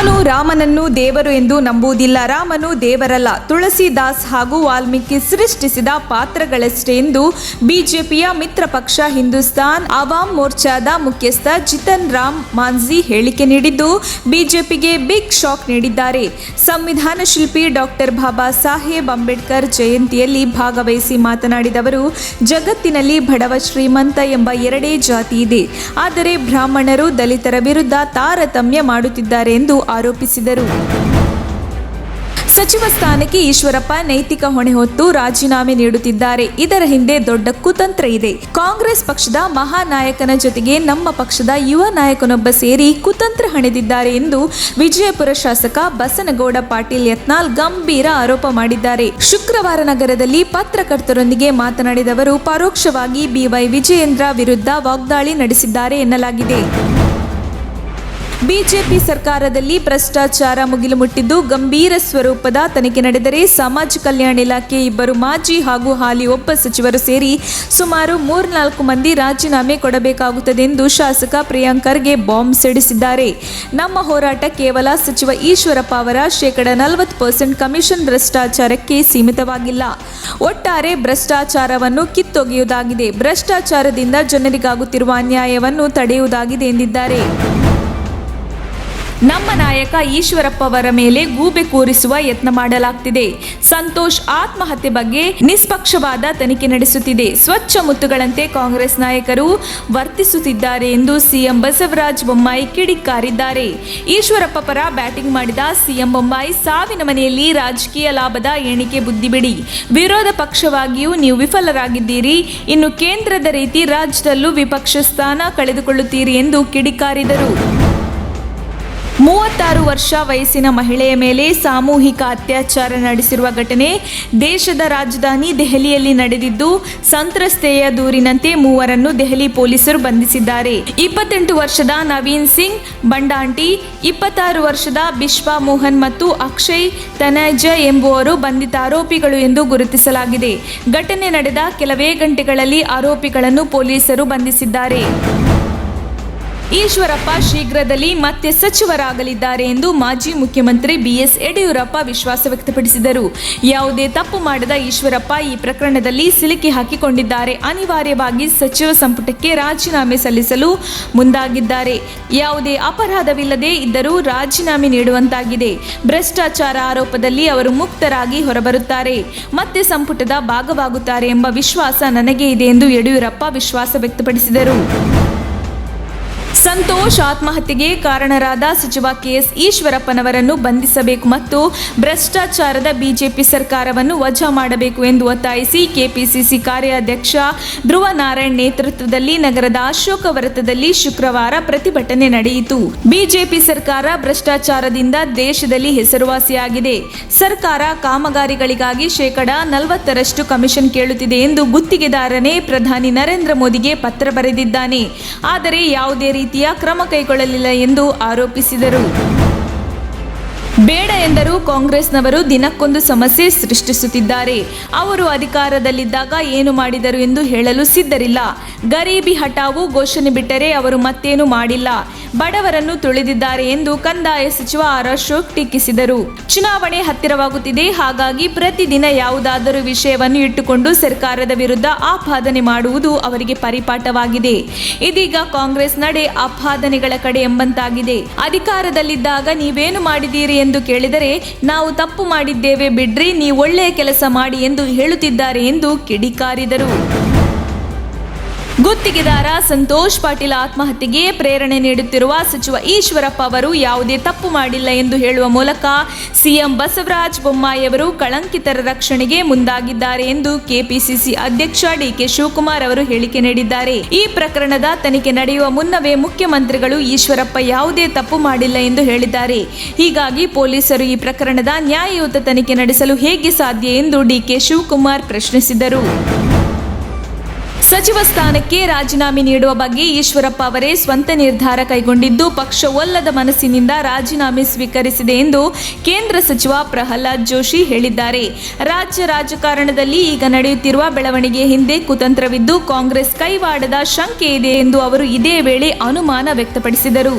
ನಾನು ರಾಮನನ್ನು ದೇವರು ಎಂದು ನಂಬುವುದಿಲ್ಲ. ರಾಮನು ದೇವರಲ್ಲ. ತುಳಸಿದಾಸ್ ಹಾಗೂ ವಾಲ್ಮೀಕಿ ಸೃಷ್ಟಿಸಿದ ಪಾತ್ರಗಳಷ್ಟೇ ಎಂದು ಬಿಜೆಪಿಯ ಮಿತ್ರ ಪಕ್ಷ ಹಿಂದೂಸ್ತಾನ್ ಅವಾಮ್ ಮೋರ್ಚಾದ ಮುಖ್ಯಸ್ಥ ಜಿತನ್ ರಾಮ್ ಮಾಂಝಿ ಹೇಳಿಕೆ ನೀಡಿದ್ದು ಬಿಜೆಪಿಗೆ ಬಿಗ್ ಶಾಕ್ ನೀಡಿದ್ದಾರೆ. ಸಂವಿಧಾನ ಶಿಲ್ಪಿ ಡಾಕ್ಟರ್ ಬಾಬಾ ಸಾಹೇಬ್ ಅಂಬೇಡ್ಕರ್ ಜಯಂತಿಯಲ್ಲಿ ಭಾಗವಹಿಸಿ ಮಾತನಾಡಿದ ಅವರು, ಜಗತ್ತಿನಲ್ಲಿ ಬಡವ ಶ್ರೀಮಂತ ಎಂಬ ಎರಡೇ ಜಾತಿ ಇದೆ. ಆದರೆ ಬ್ರಾಹ್ಮಣರು ದಲಿತರ ವಿರುದ್ಧ ತಾರತಮ್ಯ ಮಾಡುತ್ತಿದ್ದಾರೆ ಎಂದು ಆರೋಪಿಸಿದರು. ಸಚಿವ ಸ್ಥಾನಕ್ಕೆ ಈಶ್ವರಪ್ಪ ನೈತಿಕ ಹೊಣೆ ಹೊತ್ತು ರಾಜೀನಾಮೆ ನೀಡುತ್ತಿದ್ದಾರೆ. ಇದರ ಹಿಂದೆ ದೊಡ್ಡ ಕುತಂತ್ರ ಇದೆ. ಕಾಂಗ್ರೆಸ್ ಪಕ್ಷದ ಮಹಾನಾಯಕನ ಜೊತೆಗೆ ನಮ್ಮ ಪಕ್ಷದ ಯುವ ನಾಯಕನೊಬ್ಬ ಸೇರಿ ಕುತಂತ್ರ ಹಣೆದಿದ್ದಾರೆ ಎಂದು ವಿಜಯಪುರ ಶಾಸಕ ಬಸನಗೌಡ ಪಾಟೀಲ್ ಯತ್ನಾಳ್ ಗಂಭೀರ ಆರೋಪ ಮಾಡಿದ್ದಾರೆ. ಶುಕ್ರವಾರ ನಗರದಲ್ಲಿ ಪತ್ರಕರ್ತರೊಂದಿಗೆ ಮಾತನಾಡಿದ ಅವರು, ಪರೋಕ್ಷವಾಗಿ ಬಿವೈ ವಿಜಯೇಂದ್ರ ವಿರುದ್ಧ ವಾಗ್ದಾಳಿ ನಡೆಸಿದ್ದಾರೆ ಎನ್ನಲಾಗಿದೆ. ಬಿಜೆಪಿ ಸರ್ಕಾರದಲ್ಲಿ ಭ್ರಷ್ಟಾಚಾರ ಮುಗಿಲು ಮುಟ್ಟಿದ್ದು ಗಂಭೀರ ಸ್ವರೂಪದ ತನಿಖೆ ನಡೆದರೆ ಸಮಾಜ ಕಲ್ಯಾಣ ಇಲಾಖೆ ಇಬ್ಬರು ಮಾಜಿ ಹಾಗೂ ಹಾಲಿ ಒಬ್ಬ ಸಚಿವರು ಸೇರಿ ಸುಮಾರು 3-4 ಮಂದಿ ರಾಜೀನಾಮೆ ಕೊಡಬೇಕಾಗುತ್ತದೆ ಎಂದು ಶಾಸಕ ಪ್ರಿಯಾಂಕ್ ಖರ್ಗೆ ಬಾಂಬ್ ಸಿಡಿಸಿದ್ದಾರೆ. ನಮ್ಮ ಹೋರಾಟ ಕೇವಲ ಸಚಿವ ಈಶ್ವರಪ್ಪ ಅವರ 40% ಕಮಿಷನ್ ಭ್ರಷ್ಟಾಚಾರಕ್ಕೆ ಸೀಮಿತವಾಗಿಲ್ಲ. ಒಟ್ಟಾರೆ ಭ್ರಷ್ಟಾಚಾರವನ್ನು ಕಿತ್ತೊಗೆಯುವುದಾಗಿದೆ. ಭ್ರಷ್ಟಾಚಾರದಿಂದ ಜನರಿಗಾಗುತ್ತಿರುವ ಅನ್ಯಾಯವನ್ನು ತಡೆಯುವುದಾಗಿದೆ ಎಂದಿದ್ದಾರೆ. ನಮ್ಮ ನಾಯಕ ಈಶ್ವರಪ್ಪ ಅವರ ಮೇಲೆ ಗೂಬೆ ಕೂರಿಸುವ ಯತ್ನ ಮಾಡಲಾಗ್ತಿದೆ. ಸಂತೋಷ್ ಆತ್ಮಹತ್ಯೆ ಬಗ್ಗೆ ನಿಷ್ಪಕ್ಷವಾದ ತನಿಖೆ ನಡೆಸುತ್ತಿದೆ. ಸ್ವಚ್ಛ ಮುತ್ತುಗಳಂತೆ ಕಾಂಗ್ರೆಸ್ ನಾಯಕರು ವರ್ತಿಸುತ್ತಿದ್ದಾರೆ ಎಂದು ಸಿಎಂ ಬಸವರಾಜ ಬೊಮ್ಮಾಯಿ ಕಿಡಿಕಾರಿದ್ದಾರೆ. ಈಶ್ವರಪ್ಪ ಪರ ಬ್ಯಾಟಿಂಗ್ ಮಾಡಿದ ಸಿಎಂ ಬೊಮ್ಮಾಯಿ, ಸಾವಿನ ಮನೆಯಲ್ಲಿ ರಾಜಕೀಯ ಲಾಭದ ಎಣಿಕೆ ಬುದ್ಧಿ ಬಿಡಿ. ವಿರೋಧ ಪಕ್ಷವಾಗಿಯೂ ನೀವು ವಿಫಲರಾಗಿದ್ದೀರಿ. ಇನ್ನು ಕೇಂದ್ರದ ರೀತಿ ರಾಜ್ಯದಲ್ಲೂ ವಿಪಕ್ಷ ಸ್ಥಾನ ಕಳೆದುಕೊಳ್ಳುತ್ತೀರಿ ಎಂದು ಕಿಡಿಕಾರಿದರು. 36 ವರ್ಷ ವಯಸ್ಸಿನ ಮಹಿಳೆಯ ಮೇಲೆ ಸಾಮೂಹಿಕ ಅತ್ಯಾಚಾರ ನಡೆಸಿರುವ ಘಟನೆ ದೇಶದ ರಾಜಧಾನಿ ದೆಹಲಿಯಲ್ಲಿ ನಡೆದಿದ್ದು, ಸಂತ್ರಸ್ತೆಯ ದೂರಿನಂತೆ 3 ದೆಹಲಿ ಪೊಲೀಸರು ಬಂಧಿಸಿದ್ದಾರೆ. 28 ವರ್ಷದ ನವೀನ್ ಸಿಂಗ್ ಬಂಡಾಂಟಿ, 26 ವರ್ಷದ ಬಿಶ್ವಾ ಮೋಹನ್ ಮತ್ತು ಅಕ್ಷಯ್ ತನಜ ಎಂಬುವರು ಬಂಧಿತ ಆರೋಪಿಗಳು ಎಂದು ಗುರುತಿಸಲಾಗಿದೆ. ಘಟನೆ ನಡೆದ ಕೆಲವೇ ಗಂಟೆಗಳಲ್ಲಿ ಆರೋಪಿಗಳನ್ನು ಪೊಲೀಸರು ಬಂಧಿಸಿದ್ದಾರೆ. ಈಶ್ವರಪ್ಪ ಶೀಘ್ರದಲ್ಲಿ ಮತ್ತೆ ಸಚಿವರಾಗಲಿದ್ದಾರೆ ಎಂದು ಮಾಜಿ ಮುಖ್ಯಮಂತ್ರಿ ಬಿಎಸ್ ಯಡಿಯೂರಪ್ಪ ವಿಶ್ವಾಸ ವ್ಯಕ್ತಪಡಿಸಿದರು. ಯಾವುದೇ ತಪ್ಪು ಮಾಡದ ಈಶ್ವರಪ್ಪ ಈ ಪ್ರಕರಣದಲ್ಲಿ ಸಿಲುಕಿ ಹಾಕಿಕೊಂಡಿದ್ದಾರೆ. ಅನಿವಾರ್ಯವಾಗಿ ಸಚಿವ ಸಂಪುಟಕ್ಕೆ ರಾಜೀನಾಮೆ ಸಲ್ಲಿಸಲು ಮುಂದಾಗಿದ್ದಾರೆ. ಯಾವುದೇ ಅಪರಾಧವಿಲ್ಲದೆ ಇದ್ದರೂ ರಾಜೀನಾಮೆ ನೀಡುವಂತಾಗಿದೆ. ಭ್ರಷ್ಟಾಚಾರ ಆರೋಪದಲ್ಲಿ ಅವರು ಮುಕ್ತರಾಗಿ ಹೊರಬರುತ್ತಾರೆ, ಮತ್ತೆ ಸಂಪುಟದ ಭಾಗವಾಗುತ್ತಾರೆ ಎಂಬ ವಿಶ್ವಾಸ ನನಗೆ ಇದೆ ಎಂದು ಯಡಿಯೂರಪ್ಪ ವಿಶ್ವಾಸ ವ್ಯಕ್ತಪಡಿಸಿದರು. ಸಂತೋಷ್ ಆತ್ಮಹತ್ಯೆಗೆ ಕಾರಣರಾದ ಸಚಿವ ಕೆಎಸ್ ಈಶ್ವರಪ್ಪನವರನ್ನು ಬಂಧಿಸಬೇಕು ಮತ್ತು ಭ್ರಷ್ಟಾಚಾರದ ಬಿಜೆಪಿ ಸರ್ಕಾರವನ್ನು ವಜಾ ಮಾಡಬೇಕು ಎಂದು ಒತ್ತಾಯಿಸಿ ಕೆಪಿಸಿಸಿ ಕಾರ್ಯಾಧ್ಯಕ್ಷ ಧ್ರುವ ನಾರಾಯಣ್ ನೇತೃತ್ವದಲ್ಲಿ ನಗರದ ಅಶೋಕ ವೃತ್ತದಲ್ಲಿ ಶುಕ್ರವಾರ ಪ್ರತಿಭಟನೆ ನಡೆಯಿತು. ಬಿಜೆಪಿ ಸರ್ಕಾರ ಭ್ರಷ್ಟಾಚಾರದಿಂದ ದೇಶದಲ್ಲಿ ಹೆಸರುವಾಸಿಯಾಗಿದೆ. ಸರ್ಕಾರ ಕಾಮಗಾರಿಗಳಿಗಾಗಿ 40% ಕಮಿಷನ್ ಕೇಳುತ್ತಿದೆ ಎಂದು ಗುತ್ತಿಗೆದಾರನೇ ಪ್ರಧಾನಿ ನರೇಂದ್ರ ಮೋದಿಗೆ ಪತ್ರ ಬರೆದಿದ್ದಾನೆ. ಆದರೆ ಯಾವುದೇ ರೀತಿಯ ಕ್ರಮ ಕೈಗೊಳ್ಳಲಿಲ್ಲ ಎಂದು ಆರೋಪಿಸಿದರು. ಬೇಡ ಎಂದರೂ ಕಾಂಗ್ರೆಸ್ನವರು ದಿನಕ್ಕೊಂದು ಸಮಸ್ಯೆ ಸೃಷ್ಟಿಸುತ್ತಿದ್ದಾರೆ. ಅವರು ಅಧಿಕಾರದಲ್ಲಿದ್ದಾಗ ಏನು ಮಾಡಿದರು ಎಂದು ಹೇಳಲು ಸಿದ್ಧರಿಲ್ಲ. ಗರೀಬಿ ಹಠಾವು ಘೋಷಣೆ ಬಿಟ್ಟರೆ ಅವರು ಮತ್ತೇನು ಮಾಡಿಲ್ಲ. ಬಡವರನ್ನು ತುಳಿದಿದ್ದಾರೆ ಎಂದು ಕಂದಾಯ ಸಚಿವ ಆರ್ ಅಶೋಕ್ ಟೀಕಿಸಿದರು. ಚುನಾವಣೆ ಹತ್ತಿರವಾಗುತ್ತಿದೆ, ಹಾಗಾಗಿ ಪ್ರತಿದಿನ ಯಾವುದಾದರೂ ವಿಷಯವನ್ನು ಇಟ್ಟುಕೊಂಡು ಸರ್ಕಾರದ ವಿರುದ್ಧ ಆಪಾದನೆ ಮಾಡುವುದು ಅವರಿಗೆ ಪರಿಪಾಠವಾಗಿದೆ. ಇದೀಗ ಕಾಂಗ್ರೆಸ್ ನಡೆ ಆಪಾದನೆಗಳ ಕಡೆ ಎಂಬಂತಾಗಿದೆ. ಅಧಿಕಾರದಲ್ಲಿದ್ದಾಗ ನೀವೇನು ಮಾಡಿದ್ದೀರಿ ಎಂದು ಕೇಳಿದರೆ ನಾವು ತಪ್ಪು ಮಾಡಿದ್ದೇವೆ ಬಿಡ್ರಿ, ನೀವು ಒಳ್ಳೆಯ ಕೆಲಸ ಮಾಡಿ ಎಂದು ಹೇಳುತ್ತಿದ್ದಾರೆ ಎಂದು ಕಿಡಿಕಾರಿದರು. ಗುತ್ತಿಗೆದಾರ ಸಂತೋಷ್ ಪಾಟೀಲ್ ಆತ್ಮಹತ್ಯೆಗೆ ಪ್ರೇರಣೆ ನೀಡುತ್ತಿರುವ ಸಚಿವ ಈಶ್ವರಪ್ಪ ಅವರು ಯಾವುದೇ ತಪ್ಪು ಮಾಡಿಲ್ಲ ಎಂದು ಹೇಳುವ ಮೂಲಕ ಸಿಎಂ ಬಸವರಾಜ ಬೊಮ್ಮಾಯಿ ಅವರು ಕಳಂಕಿತರ ರಕ್ಷಣೆಗೆ ಮುಂದಾಗಿದ್ದಾರೆ ಎಂದು ಕೆಪಿಸಿಸಿ ಅಧ್ಯಕ್ಷ ಡಿಕೆ ಶಿವಕುಮಾರ್ ಅವರು ಹೇಳಿಕೆ ನೀಡಿದ್ದಾರೆ. ಈ ಪ್ರಕರಣದ ತನಿಖೆ ನಡೆಯುವ ಮುನ್ನವೇ ಮುಖ್ಯಮಂತ್ರಿಗಳು ಈಶ್ವರಪ್ಪ ಯಾವುದೇ ತಪ್ಪು ಮಾಡಿಲ್ಲ ಎಂದು ಹೇಳಿದ್ದಾರೆ. ಹೀಗಾಗಿ ಪೊಲೀಸರು ಈ ಪ್ರಕರಣದ ನ್ಯಾಯಯುತ ತನಿಖೆ ನಡೆಸಲು ಹೇಗೆ ಸಾಧ್ಯ ಎಂದು ಡಿಕೆ ಶಿವಕುಮಾರ್ ಪ್ರಶ್ನಿಸಿದರು. ಸಚಿವ ಸ್ಥಾನಕ್ಕೆ ರಾಜೀನಾಮೆ ನೀಡುವ ಬಗ್ಗೆ ಈಶ್ವರಪ್ಪ ಅವರೇ ಸ್ವಂತ ನಿರ್ಧಾರ ಕೈಗೊಂಡಿದ್ದು, ಪಕ್ಷವೊಲ್ಲದ ಮನಸ್ಸಿನಿಂದ ರಾಜೀನಾಮೆ ಸ್ವೀಕರಿಸಿದೆ ಎಂದು ಕೇಂದ್ರ ಸಚಿವ ಪ್ರಹ್ಲಾದ್ ಜೋಶಿ ಹೇಳಿದ್ದಾರೆ. ರಾಜ್ಯ ರಾಜಕಾರಣದಲ್ಲಿ ಈಗ ನಡೆಯುತ್ತಿರುವ ಬೆಳವಣಿಗೆ ಹಿಂದೆ ಕುತಂತ್ರವಿದ್ದು ಕಾಂಗ್ರೆಸ್ ಕೈವಾಡದ ಶಂಕೆ ಇದೆ ಎಂದು ಅವರು ಇದೇ ವೇಳೆ ಅನುಮಾನ ವ್ಯಕ್ತಪಡಿಸಿದರು.